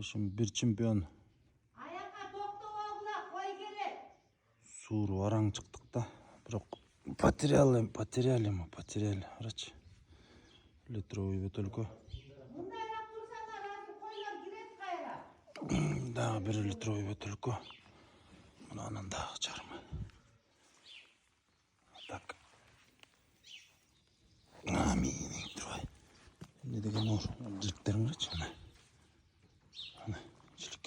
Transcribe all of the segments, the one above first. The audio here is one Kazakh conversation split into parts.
Şimdi bir çempiyon. Ayakka toktogula koy gerek. Suur varan çıktık da. Biroq material. Araç. Litrovый bötөлкө. Mundayrak dursalar hazır koylar giret kayra. Daha bir litrovый bötөлкө. Bunun daha çarmı. Так. Амин. Тұрай. Ne деген ор? Жіліктерін қарашы. Ана. Жілік.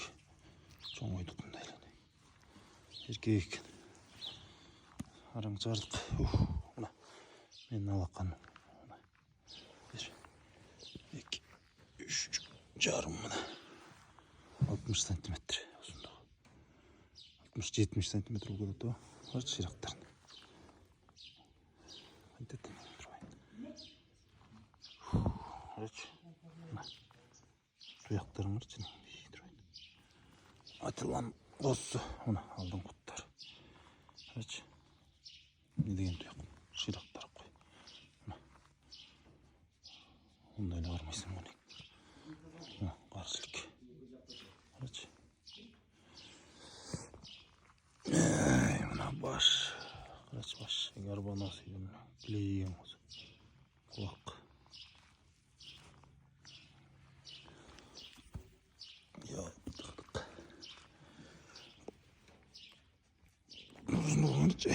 Çoğun oydu kundayla. Erkek. Arang çağırdık. Ана. Мен алақаным. Bir. İki. Üç. Жарым мына. 60 сантиметр. Осындағы. 60-70 сантиметр болады ғой. Қарашы ширақтарын. Айтатын. Қарашы. Тұяқтарын қарашы. Атылған қосы. Мына алдың құттары. Қарашы. Не деген тұяқ? Ширақтар қой. Ондайлы бармайсың мұны. Қарсылық. Қарашы. Мына баш. Қарашы баш. Гарбанос үйін. Білейін осы. Құлақ. Uzun olunca